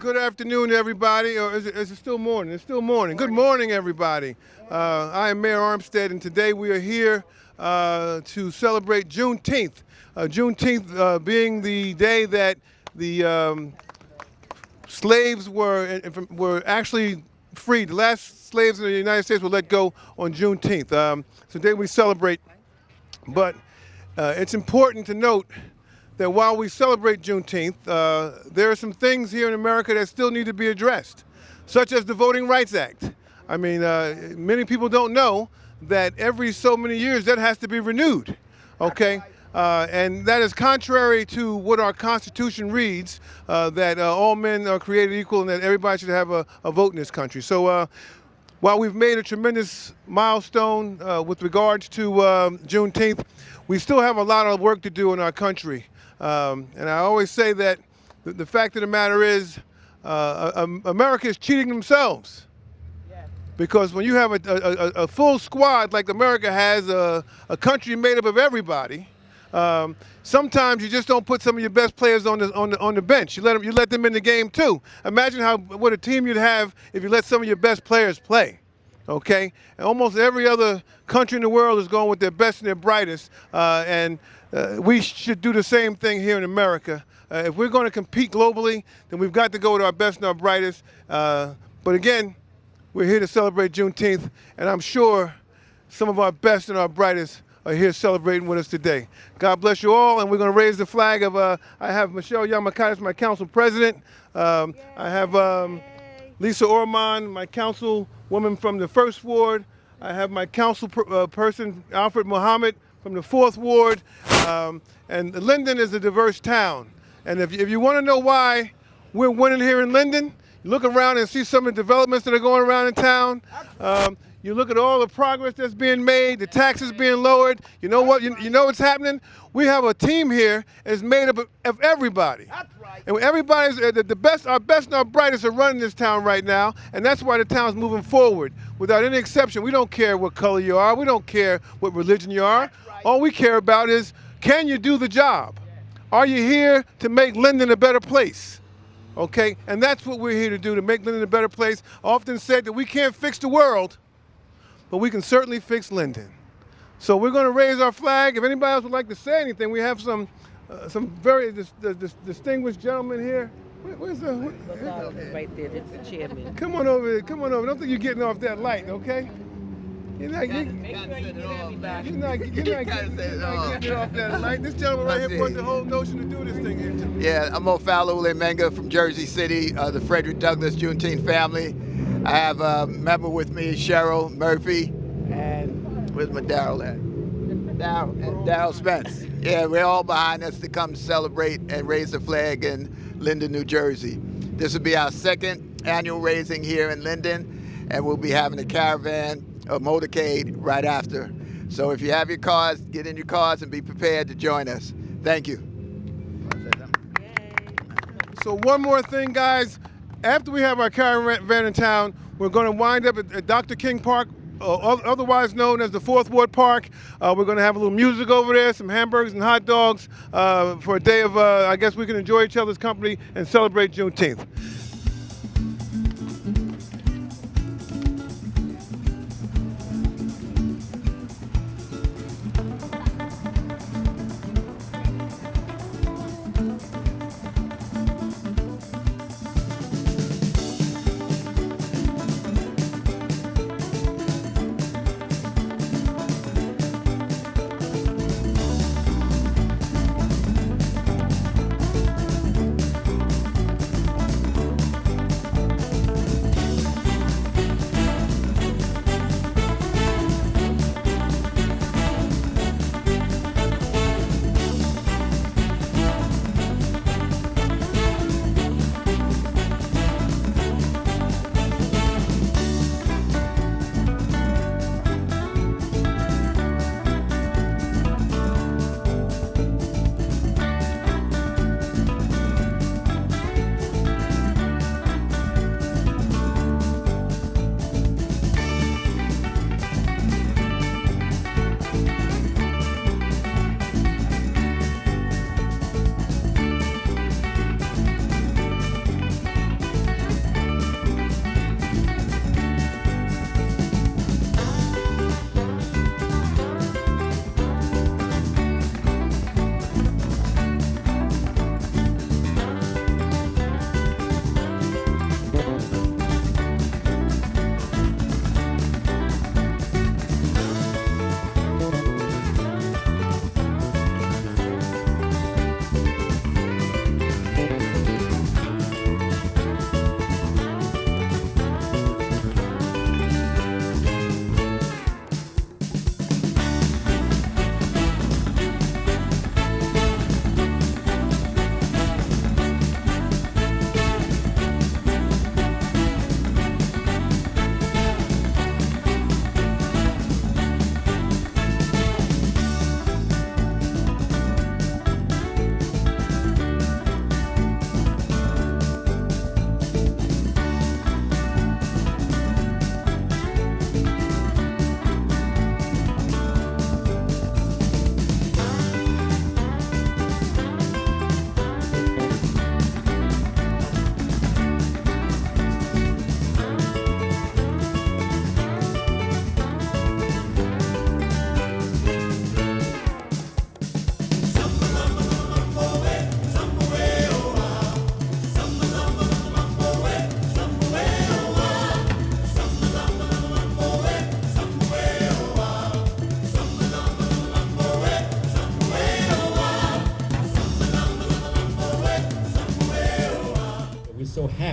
Good afternoon, everybody. Or is it still morning? It's still morning. Good morning, everybody. I am Mayor Armstead, and today we are here to celebrate Juneteenth. Juneteenth being the day that the slaves were actually freed. The last slaves in the United States were let go on Juneteenth. Today we celebrate, but it's important to note that while we celebrate Juneteenth, there are some things here in America that still need to be addressed, such as the Voting Rights Act. I mean, many people don't know that every so many years that has to be renewed, okay? And that is contrary to what our Constitution reads, that all men are created equal and that everybody should have a vote in this country. So while we've made a tremendous milestone with regards to Juneteenth, we still have a lot of work to do in our country. And I always say that the fact of the matter is America is cheating themselves. Because when you have a full squad like America has, a country made up of everybody, sometimes you just don't put some of your best players on the bench. You let them in the game too. Imagine what a team you'd have if you let some of your best players play. Okay, and almost every other country in the world is going with their best and their brightest, and we should do the same thing here in America. If we're going to compete globally, then we've got to go with our best and our brightest. But again, we're here to celebrate Juneteenth, and I'm sure some of our best and our brightest are here celebrating with us today. God bless you all, and we're going to raise the flag of, I have Michelle Yamakaitis, my council president. I have Lisa Orman, my councilwoman from the 1st Ward. I have my council person, Alfred Muhammad, from the 4th Ward. And Linden is a diverse town. And if you want to know why we're winning here in Linden, you look around and see some of the developments that are going around in town. You look at all the progress that's being made, the taxes being lowered. You know what? You know what's happening? We have a team here that's made up of everybody. That's right. And everybody's the best, our best and our brightest are running this town right now, and that's why the town's moving forward. Without any exception, we don't care what color you are. We don't care what religion you are. Right. All we care about is, can you do the job? Are you here to make Linden a better place? Okay, and that's what we're here to do, to make Linden a better place. I often said that we can't fix the world, but we can certainly fix Linden. So we're going to raise our flag. If anybody else would like to say anything, we have some very distinguished gentlemen here. Where's the? Right there, that's the chairman. Come on over here. Come on over. Don't think you're getting off that light, okay? You're not getting off that light. This gentleman right here brought the whole notion to do this thing here too. Yeah, I'm Ofalo Ulemenga from Jersey City, the Frederick Douglass Juneteenth family. I have a member with me, Cheryl Murphy, and where's my Daryl at? Daryl Spence. Yeah, we're all behind us to come celebrate and raise the flag in Linden, New Jersey. This will be our 2nd annual raising here in Linden, and we'll be having a caravan, a motorcade right after. So if you have your cars, get in your cars and be prepared to join us. Thank you. So one more thing, guys. After we have our caravan in town, we're going to wind up at Dr. King Park, otherwise known as the 4th Ward Park. We're going to have a little music over there, some hamburgers and hot dogs for a day of, I guess we can enjoy each other's company and celebrate Juneteenth.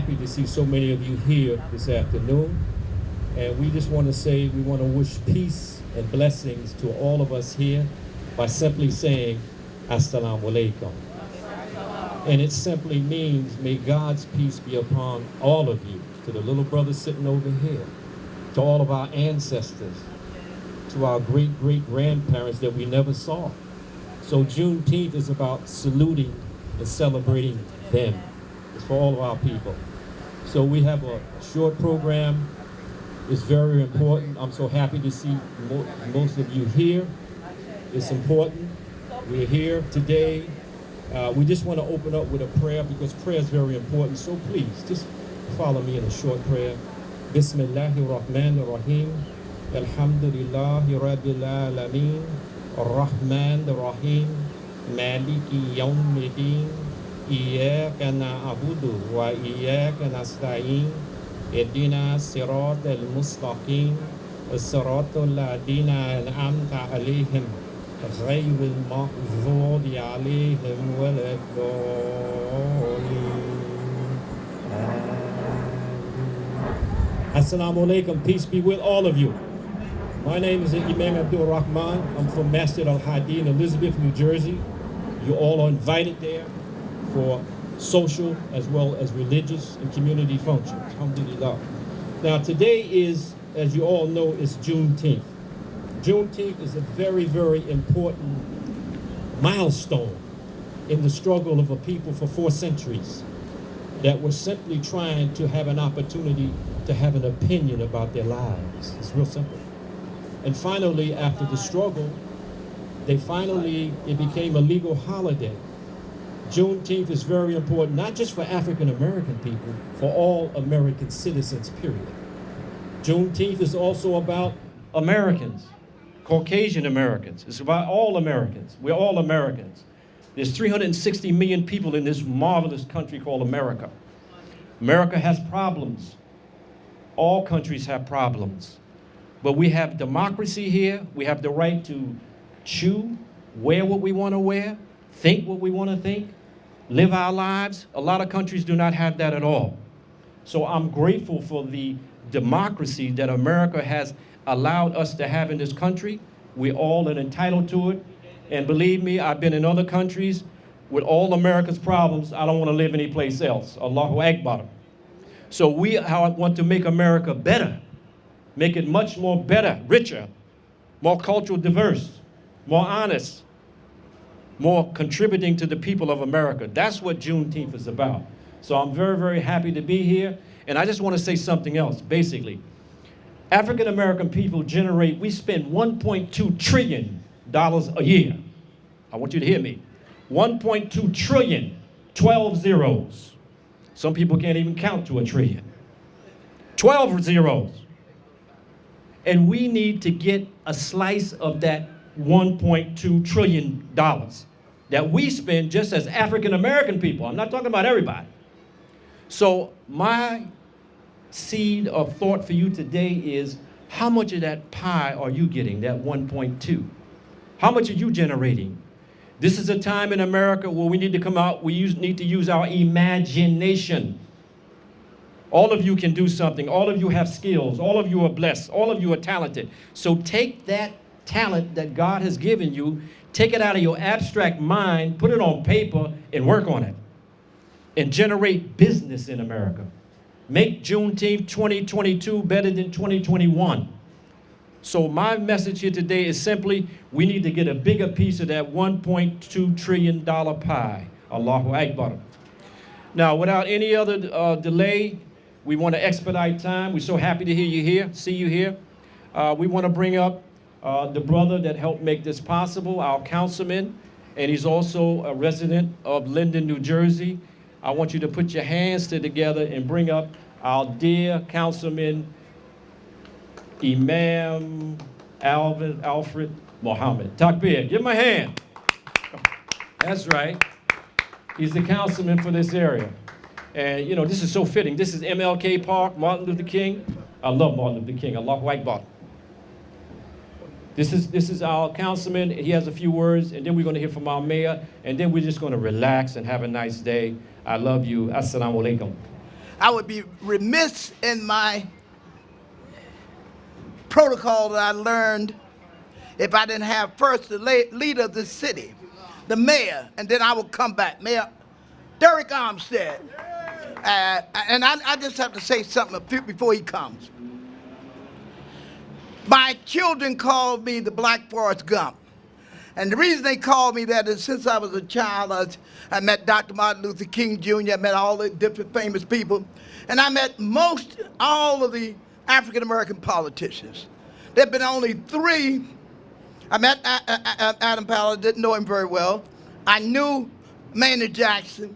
happy to see so many of you here this afternoon. And we just want to say we want to wish peace and blessings to all of us here by simply saying, Assalamu alaikum. And it simply means, may God's peace be upon all of you, to the little brother sitting over here, to all of our ancestors, to our great-great-grandparents that we never saw. So Juneteenth is about saluting and celebrating them. It's for all of our people. So we have a short program. It's very important. I'm so happy to see most of you here. It's important. We're here today. We just want to open up with a prayer because prayer is very important. So please, just follow me in a short prayer. Bismillahirrahmanirrahim. Alhamdulillahi Rabbil Alameen. Ar-Rahman Ar-Rahim. Maliki Yawmiddin. Iyyaka na'budu wa iyyaka nasta'in. Ihdina siratal mustaqim. Siratal ladzina an'amta 'alaihim. غير المغضوب عليهم ولا الضالين. Assalamu alaikum, peace be with all of you. My name is Imam Abdul Rahman. I'm from Masjid Al-Hadi in Elizabeth, New Jersey. You all are invited there for social as well as religious and community functions. Alhamdulillah. Now today is, as you all know, is Juneteenth. Juneteenth is a very, very important milestone in the struggle of a people for 4 centuries that were simply trying to have an opportunity to have an opinion about their lives. It's real simple. And finally, after the struggle, it became a legal holiday. Juneteenth is very important, not just for African American people, for all American citizens, period. Juneteenth is also about Americans. Caucasian Americans. It's about all Americans. We're all Americans. There's 360 million people in this marvelous country called America. America has problems. All countries have problems. But we have democracy here. We have the right to chew, wear what we want to wear, think what we want to think, live our lives. A lot of countries do not have that at all. So I'm grateful for the democracy that America has allowed us to have in this country. We're all entitled to it. And believe me, I've been in other countries with all America's problems. I don't want to live anyplace else. Allahu Akbar. So we want to make America better, make it much more better, richer, more culturally diverse, more honest, more contributing to the people of America. That's what Juneteenth is about. So I'm very, very happy to be here. And I just want to say something else, basically. African American people we spend $1.2 trillion a year. I want you to hear me. 1.2 trillion, 12 zeros. Some people can't even count to a trillion. 12 zeros. And we need to get a slice of that $1.2 trillion that we spend just as African American people. I'm not talking about everybody. So my seed of thought for you today is, how much of that pie are you getting, that 1.2? How much are you generating? This is a time in America where we need to come out, need to use our imagination. All of you can do something. All of you have skills. All of you are blessed. All of you are talented. So take that talent that God has given you, take it out of your abstract mind, put it on paper, and work on it. And generate business in America. Make Juneteenth 2022 better than 2021. So my message here today is simply, we need to get a bigger piece of that $1.2 trillion pie. Allahu Akbar. Now, without any other delay, we want to expedite time. We're so happy to see you here. We want to bring up the brother that helped make this possible, our councilman, and he's also a resident of Linden, New Jersey. I want you to put your hands together and bring up our dear councilman, Imam Alfred Muhammad. Takbir, give him a hand. That's right. He's the councilman for this area. And you know, this is so fitting. This is MLK Park, Martin Luther King. I love Martin Luther King, Allahu Akbar. This is our councilman. He has a few words, and then we're going to hear from our mayor, and then we're just going to relax and have a nice day. I love you. Assalamu alaikum. I would be remiss in my protocol that I learned if I didn't have first the leader of the city, the mayor, and then I would come back. Mayor Derek Armstead. And I just have to say something before he comes. My children called me the Black Forrest Gump. And the reason they called me that is since I was a child, I met Dr. Martin Luther King Jr., I met all the different famous people, and I met all of the African-American politicians. There have been only 3. I met Adam Powell, didn't know him very well. I knew Maynard Jackson.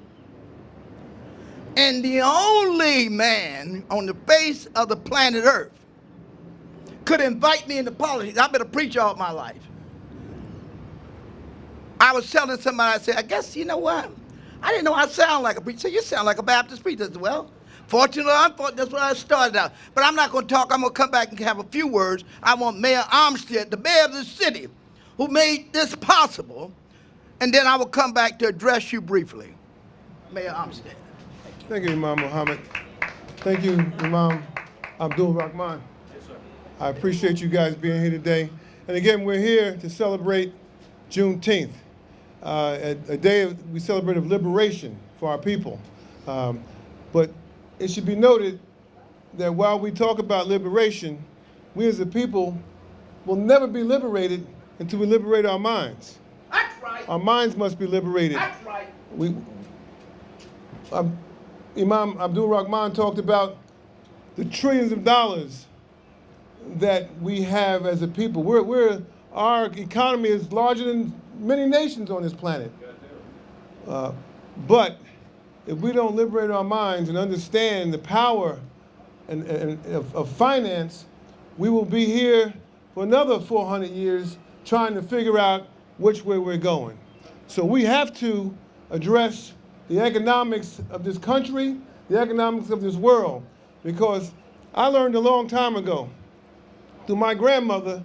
And the only man on the face of the planet Earth could invite me into politics. I've been a preacher all my life. I was telling somebody, I said, I guess, you know what? I didn't know I sound like a preacher. So you sound like a Baptist preacher as well. Fortunately or unfortunately, that's where I started out. But I'm not going to talk. I'm going to come back and have a few words. I want Mayor Armstead, the mayor of the city, who made this possible, and then I will come back to address you briefly. Mayor Armstead. Thank you, Imam Muhammad. Thank you, Imam Abdul Rahman. Yes, sir. I appreciate you guys being here today. And again, we're here to celebrate Juneteenth, a day we celebrate of liberation for our people. But it should be noted that while we talk about liberation, we as a people will never be liberated until we liberate our minds. That's right. Our minds must be liberated. That's right. Imam Abdul Rahman talked about the trillions of dollars that we have as a people. Our economy is larger than many nations on this planet. But if we don't liberate our minds and understand the power of finance, we will be here for another 400 years trying to figure out which way we're going. So we have to address the economics of this country, the economics of this world, because I learned a long time ago through my grandmother,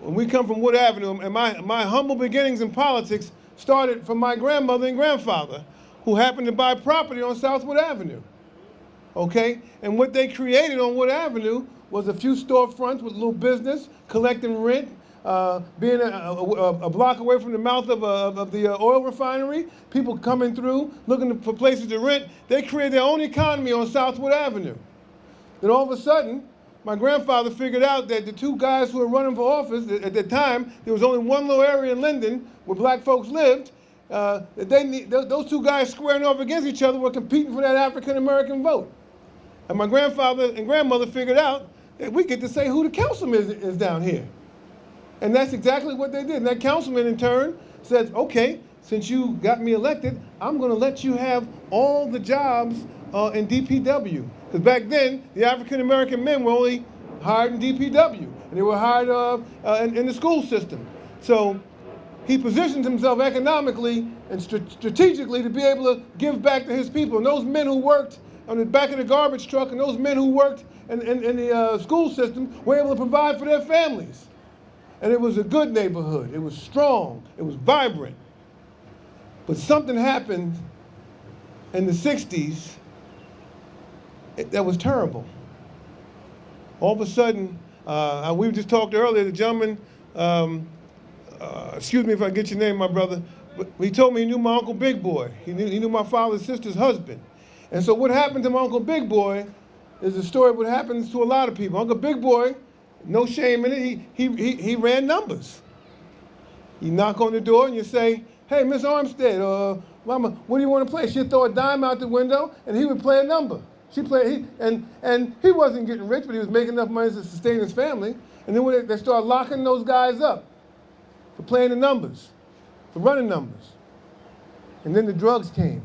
when we come from Wood Avenue, and my humble beginnings in politics started from my grandmother and grandfather, who happened to buy property on South Wood Avenue, okay? And what they created on Wood Avenue was a few storefronts with a little business, collecting rent, being a block away from the mouth of the oil refinery, people coming through, looking for places to rent. They created their own economy on Southwood Avenue. Then all of a sudden, my grandfather figured out that the 2 guys who were running for office, at the time, there was only one little area in Linden where black folks lived. Those 2 guys squaring off against each other were competing for that African-American vote. And my grandfather and grandmother figured out that we get to say who the councilman is down here. And that's exactly what they did. And that councilman, in turn, said, okay, since you got me elected, I'm going to let you have all the jobs in DPW. Because back then, the African-American men were only hired in DPW. And they were hired in the school system. So he positioned himself economically and strategically to be able to give back to his people. And those men who worked on the back of the garbage truck and those men who worked in the school system were able to provide for their families. And it was a good neighborhood. It was strong. It was vibrant. But something happened in the 60s that was terrible. All of a sudden, we just talked earlier, the gentleman, excuse me if I get your name, my brother, but he told me he knew my Uncle Big Boy. He knew my father's sister's husband. And so what happened to my Uncle Big Boy is a story of what happens to a lot of people. Uncle Big Boy, no shame in it, he ran numbers. You knock on the door and you say, hey, Miss Armstead, Mama, what do you want to play? She'd throw a dime out the window and he would play a number. And he wasn't getting rich, but he was making enough money to sustain his family. And then when they started locking those guys up for playing the numbers, for running numbers. And then the drugs came.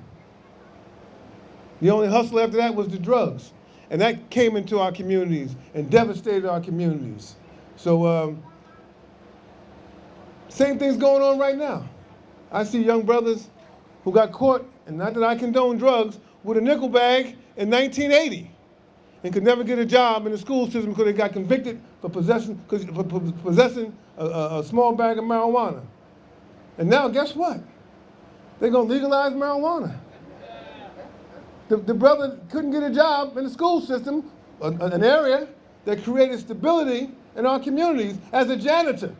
The only hustle after that was the drugs. And that came into our communities and devastated our communities. So same thing's going on right now. I see young brothers who got caught, and not that I condone drugs, with a nickel bag in 1980 and could never get a job in the school system because they got convicted for possessing a small bag of marijuana. And now guess what? They're going to legalize marijuana. The brother couldn't get a job in the school system, an area that created stability in our communities as a janitor.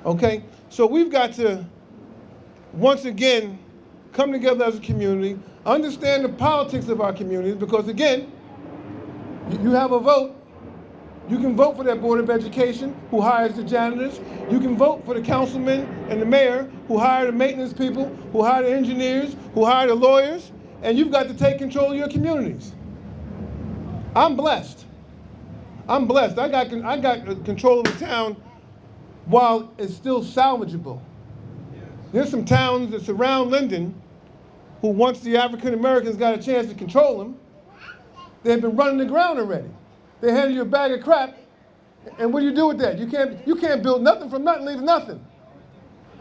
Okay? So we've got to, once again, come together as a community, understand the politics of our communities, because again, you have a vote. You can vote for that Board of Education who hires the janitors. You can vote for the councilman and the mayor who hire the maintenance people, who hire the engineers, who hire the lawyers, and you've got to take control of your communities. I'm blessed. I'm blessed. I got control of the town while it's still salvageable. There's some towns that surround Linden who, once the African Americans got a chance to control them, they've been running the ground already. They hand you a bag of crap, and what do you do with that? You can't build nothing from nothing, leave nothing.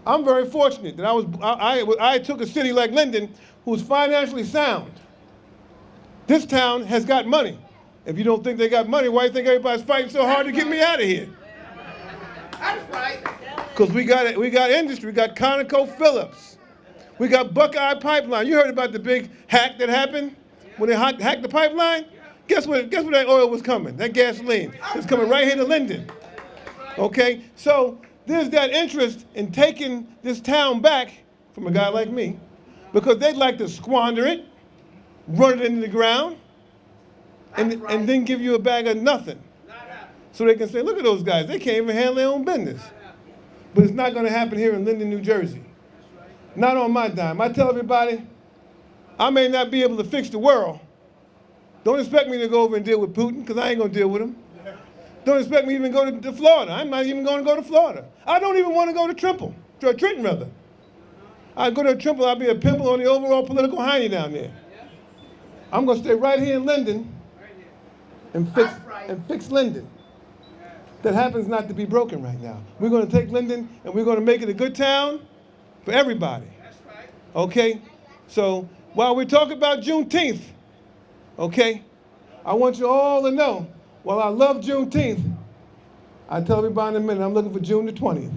I'm very fortunate that I took a city like Linden, who's financially sound. This town has got money. If you don't think they got money, why do you think everybody's fighting so hard to get me out of here? That's right. Because we got industry. We got ConocoPhillips. We got Buckeye Pipeline. You heard about the big hack that happened when they hacked the pipeline? Guess where that oil was coming? That gasoline. It's coming right here to Linden. Okay? So there's that interest in taking this town back from a guy like me, because they'd like to squander it, run it into the ground, and then give you a bag of nothing. So they can say, look at those guys. They can't even handle their own business. But it's not going to happen here in Linden, New Jersey. Not on my dime. I tell everybody, I may not be able to fix the world. Don't expect me to go over and deal with Putin, because I ain't going to deal with him. Don't expect me to even go to Florida. I'm not even going to go to Florida. I don't even want to go to Trenton rather. I go to Trimble, I'll be a pimple on the overall political hiney down there. I'm going to stay right here in Linden and fix Linden. That happens not to be broken right now. We're going to take Linden and we're going to make it a good town for everybody. Okay? So while we talk about Juneteenth, okay, I want you all to know, while I love Juneteenth, I tell everybody in a minute, I'm looking for June the 20th.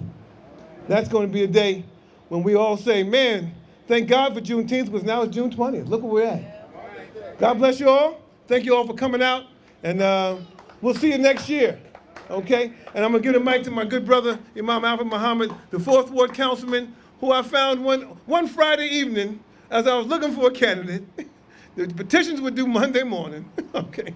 That's going to be a day when we all say, man, thank God for Juneteenth, because now it's June 20th. Look where we're at. God bless you all. Thank you all for coming out, and we'll see you next year. Okay? And I'm going to give the mic to my good brother, Imam Alfred Muhammad, the 4th Ward councilman, who I found one Friday evening as I was looking for a candidate. The petitions were due Monday morning. Okay.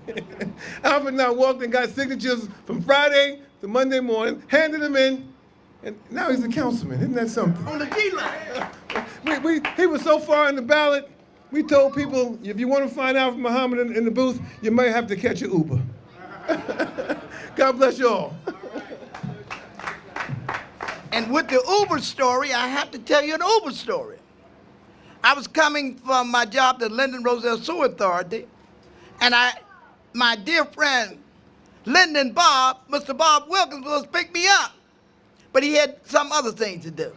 Alfred and I walked and got signatures from Friday to Monday morning, handed them in, and now he's a councilman. Isn't that something? On the G line. He was so far in the ballot, we told people, if you want to find Alfred Muhammad in the booth, you might have to catch an Uber. God bless you all. And with the Uber story, I have to tell you an Uber story. I was coming from my job at Linden Roselle Sewer Authority, and my dear friend, Linden Bob, Mr. Bob Wilkins, was to pick me up, but he had some other thing to do.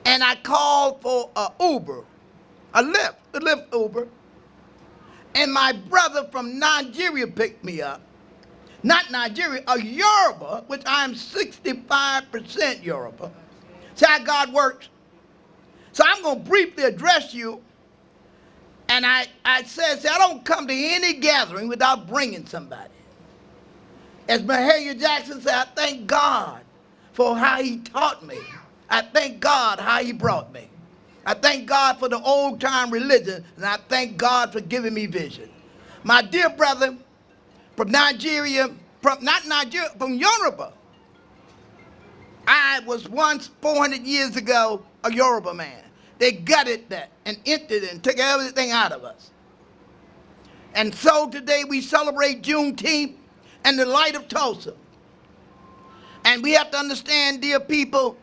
And I called for a Uber, a Lyft Uber, and my brother from Nigeria picked me up. Not Nigeria, a Yoruba, which I am 65% Yoruba. See how God works? So I'm going to briefly address you. And I said, I don't come to any gathering without bringing somebody. As Mahalia Jackson said, I thank God for how he taught me. I thank God how he brought me. I thank God for the old time religion, and I thank God for giving me vision. My dear brother from Nigeria, from Yoruba. I was once 400 years ago a Yoruba man. They gutted that and emptied it and took everything out of us. And so today we celebrate Juneteenth and the light of Tulsa. And we have to understand, dear people,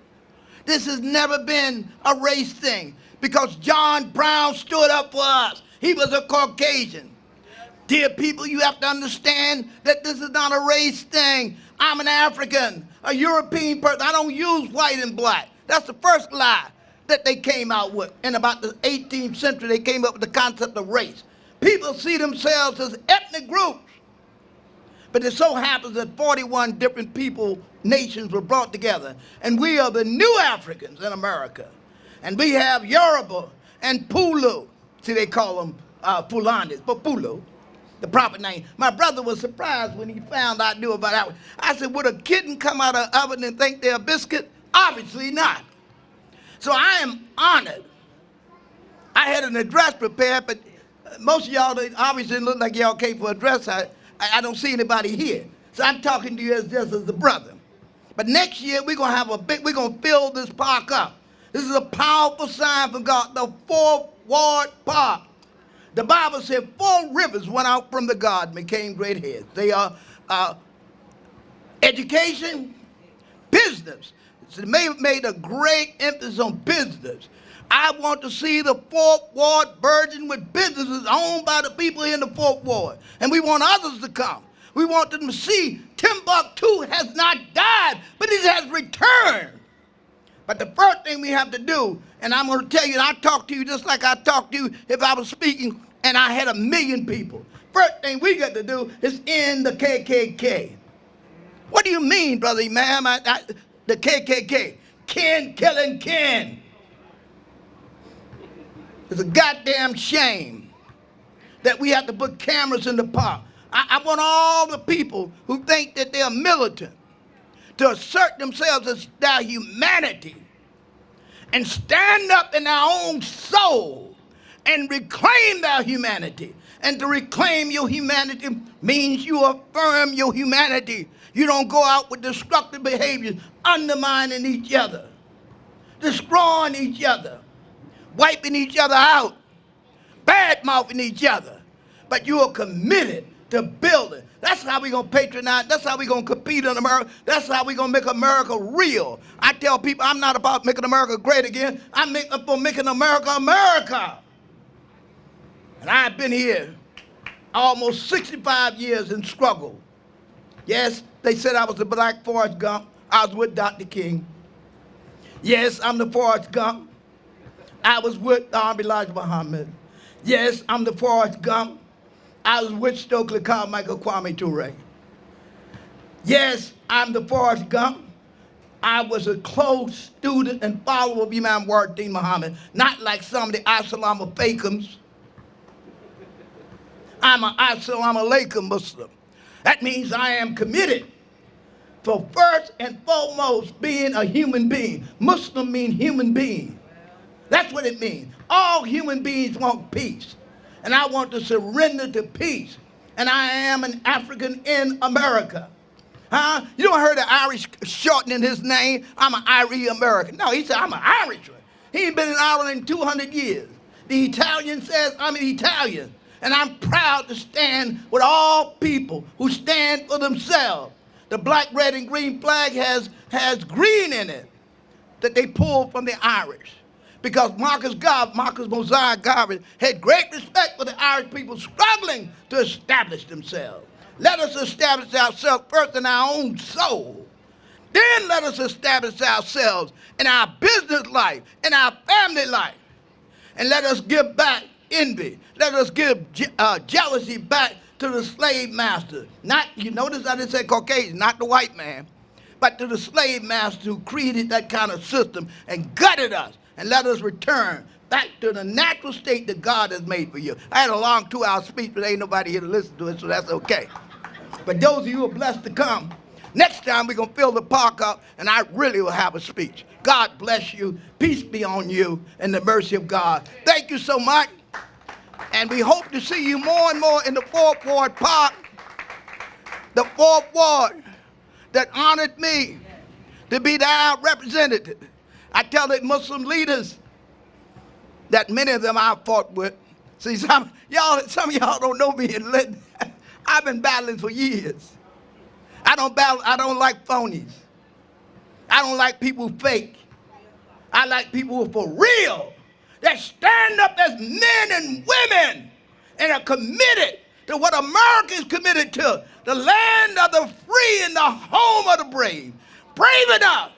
this has never been a race thing, because John Brown stood up for us. He was a Caucasian. Dear people, you have to understand that this is not a race thing. I'm an African, a European person. I don't use white and black. That's the first lie that they came out with. In about the 18th century, they came up with the concept of race. People see themselves as ethnic groups. But it so happens that 41 different nations were brought together. And we are the new Africans in America. And we have Yoruba and Pulu See, they call them Fulanis, but Fulo, the proper name. My brother was surprised when he found I knew about that one. I said, would a kitten come out of the oven and think they're a biscuit? Obviously not. So I am honored. I had an address prepared, but most of y'all obviously look like y'all came for an address. I don't see anybody here. So I'm talking to you just as a brother. But next year, we're going to fill this park up. This is a powerful sign from God, the Fourth Ward Park. The Bible said 4 rivers went out from the garden and became great heads. They are education, business. So they made a great emphasis on business. I want to see the Fourth Ward burgeon with businesses owned by the people in the Fourth Ward. And we want others to come. We want them to see Timbuktu has not died, but it has returned. But the first thing we have to do, and I'm going to tell you, and I talk to you just like I talk to you if I was speaking and I had 1 million people. First thing we got to do is end the KKK. What do you mean, brother Imam? The KKK. Ken killing Ken. It's a goddamn shame that we have to put cameras in the park. I want all the people who think that they're militant to assert themselves as their humanity and stand up in their own soul and reclaim their humanity. And to reclaim your humanity means you affirm your humanity. You don't go out with destructive behaviors, undermining each other, destroying each other, wiping each other out, bad-mouthing each other. But you are committed to building. That's how we're going to patronize. That's how we're going to compete in America. That's how we're going to make America real. I tell people I'm not about making America great again. I'm for making America America. And I've been here almost 65 years in struggle. Yes, they said I was the Black Forrest Gump. I was with Dr. King. Yes, I'm the Forrest Gump. I was with Honorable Elijah Muhammad. Yes, I'm the Forrest Gump. I was with Stokely Carmichael Kwame Ture. Yes, I'm the Forrest Gump. I was a close student and follower of Imam Wardeen Muhammad, not like some of the Assalamu Alaikum. I'm an Assalamu Alaikum Muslim. That means I am committed for first and foremost being a human being. Muslim means human being. That's what it means. All human beings want peace. And I want to surrender to peace. And I am an African in America. Huh? You don't heard the Irish shortening his name? I'm an Irish American. No, he said, I'm an Irishman. He ain't been in Ireland in 200 years. The Italian says, I'm an Italian. And I'm proud to stand with all people who stand for themselves. The black, red, and green flag has green in it that they pulled from the Irish. Because Marcus Mosiah Garvey had great respect for the Irish people struggling to establish themselves. Let us establish ourselves first in our own soul. Then let us establish ourselves in our business life, in our family life. And let us give back envy. Let us give jealousy back to the slave master. Not, you notice I didn't say Caucasian, not the white man, but to the slave master who created that kind of system and gutted us. And let us return back to the natural state that God has made for you. I had a long 2-hour speech, but ain't nobody here to listen to it, so that's okay. But those of you who are blessed to come, next time we're going to fill the park up, and I really will have a speech. God bless you. Peace be on you and the mercy of God. Thank you so much. And we hope to see you more and more in the Fourth Ward Park, the Fourth Ward that honored me to be their representative. I tell the Muslim leaders that many of them I fought with. See, some of y'all don't know me in Linden. I've been battling for years. I don't like phonies. I don't like people who fake. I like people who are for real, that stand up as men and women and are committed to what America is committed to, the land of the free and the home of the brave. Brave enough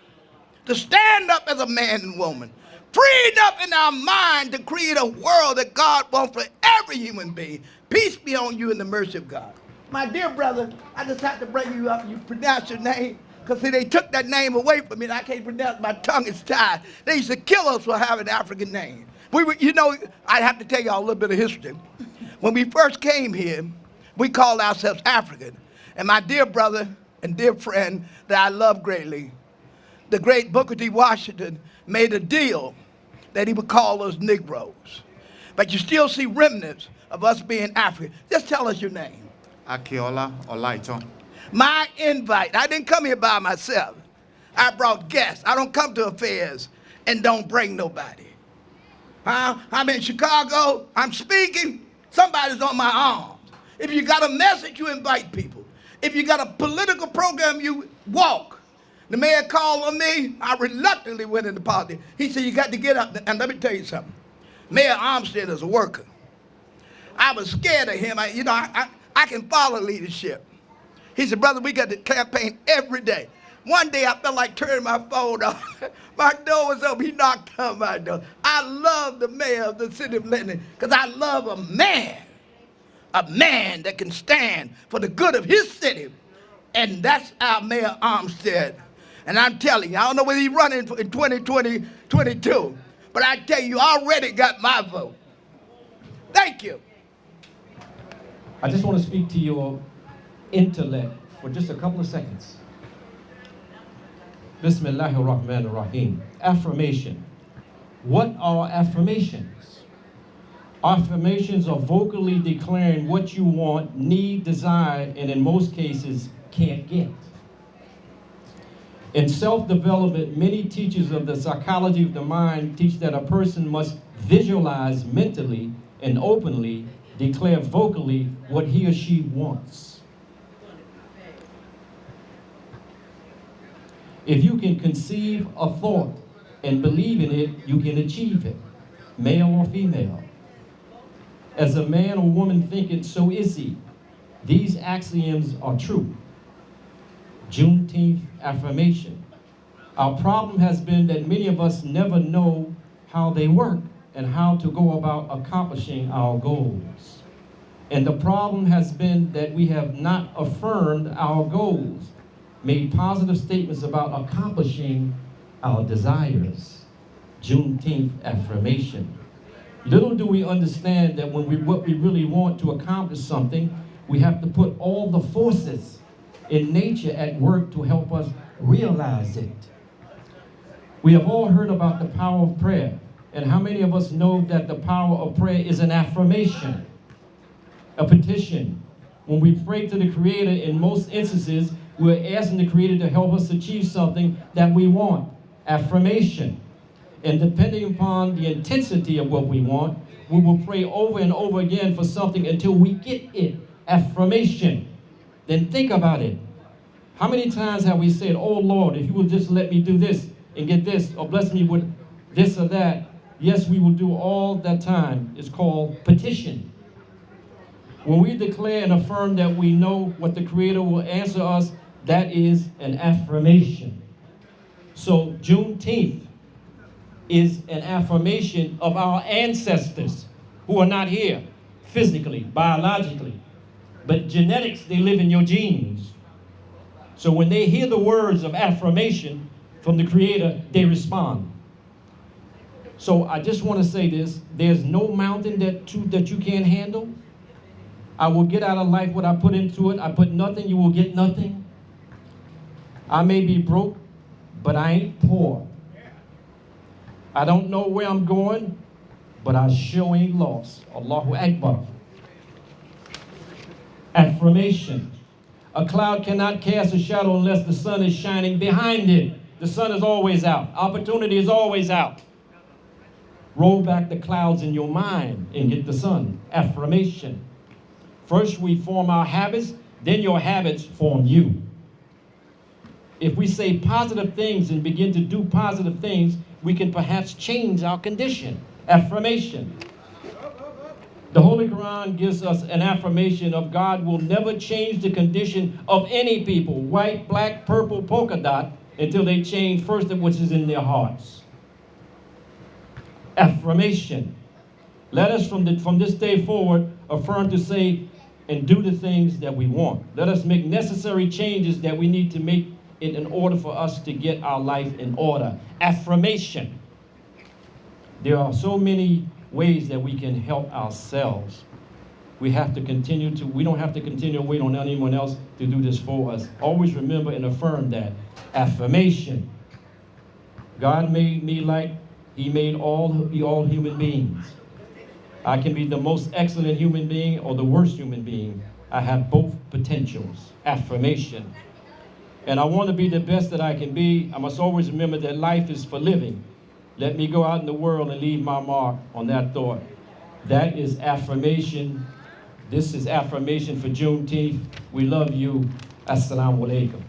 to stand up as a man and woman, free enough in our mind to create a world that God wants for every human being. Peace be on you in the mercy of God. My dear brother, I just have to bring you up. You pronounce your name, because see, they took that name away from me and I can't pronounce. My tongue is tied. They used to kill us for having an African name. We were, you know, I have to tell y'all a little bit of history. When we first came here, we called ourselves African. And my dear brother and dear friend that I love greatly, the great Booker T. Washington, made a deal that he would call us Negroes. But you still see remnants of us being African. Just tell us your name. Akiola Olaito. My invite, I didn't come here by myself. I brought guests. I don't come to affairs and don't bring nobody. I'm in Chicago, I'm speaking, somebody's on my arms. If you got a message, you invite people. If you got a political program, you walk. The mayor called on me, I reluctantly went into politics. He said, you got to get up, and let me tell you something. Mayor Armstead is a worker. I was scared of him. I can follow leadership. He said, brother, we got to campaign every day. One day I felt like turning my phone off. My door was open. He knocked on my door. I love the mayor of the city of Linden because I love a man that can stand for the good of his city. And that's our Mayor Armstead. And I'm telling you, I don't know whether he's running in 2020, 22, but I tell you, already got my vote. Thank you. I just want to speak to your intellect for just a couple of seconds. Bismillahirrahmanirrahim. Affirmation. What are affirmations? Affirmations are vocally declaring what you want, need, desire, and in most cases, can't get. In self-development, many teachers of the psychology of the mind teach that a person must visualize mentally and openly declare vocally what he or she wants. If you can conceive a thought and believe in it, you can achieve it, male or female. As a man or woman thinketh, so is he. These axioms are true. Juneteenth affirmation. Our problem has been that many of us never know how they work and how to go about accomplishing our goals. And the problem has been that we have not affirmed our goals, made positive statements about accomplishing our desires. Juneteenth affirmation. Little do we understand that what we really want to accomplish something, we have to put all the forces in nature at work to help us realize it. We have all heard about the power of prayer, and how many of us know that the power of prayer is an affirmation, a petition? When we pray to the Creator, in most instances, we're asking the Creator to help us achieve something that we want, affirmation. And depending upon the intensity of what we want, we will pray over and over again for something until we get it, affirmation. Then think about it. How many times have we said, oh Lord, if you would just let me do this and get this, or bless me with this or that? Yes, we will do all that time. It's called petition. When we declare and affirm that we know what the Creator will answer us, that is an affirmation. So Juneteenth is an affirmation of our ancestors who are not here physically, biologically, but genetics, they live in your genes. So when they hear the words of affirmation from the Creator, they respond. So I just want to say this, there's no mountain that you can't handle. I will get out of life what I put into it. I put nothing, you will get nothing. I may be broke, but I ain't poor. I don't know where I'm going, but I sure ain't lost. Allahu Akbar. Affirmation. A cloud cannot cast a shadow unless the sun is shining behind it. The sun is always out. Opportunity is always out. Roll back the clouds in your mind and get the sun. Affirmation. First we form our habits, then your habits form you. If we say positive things and begin to do positive things, we can perhaps change our condition. Affirmation. The Holy Quran gives us an affirmation of God will never change the condition of any people, white, black, purple, polka dot, until they change first of which is in their hearts. Affirmation. Let us from this day forward affirm to say and do the things that we want. Let us make necessary changes that we need to make in order for us to get our life in order. Affirmation. There are so many ways that we can help ourselves. We have to continue to, we don't have to continue to wait on anyone else to do this for us. Always remember and affirm that. Affirmation. God made me like He made all human beings. I can be the most excellent human being or the worst human being. I have both potentials. Affirmation. And I want to be the best that I can be. I must always remember that life is for living. Let me go out in the world and leave my mark on that thought. That is affirmation. This is affirmation for Juneteenth. We love you. Assalamu alaikum.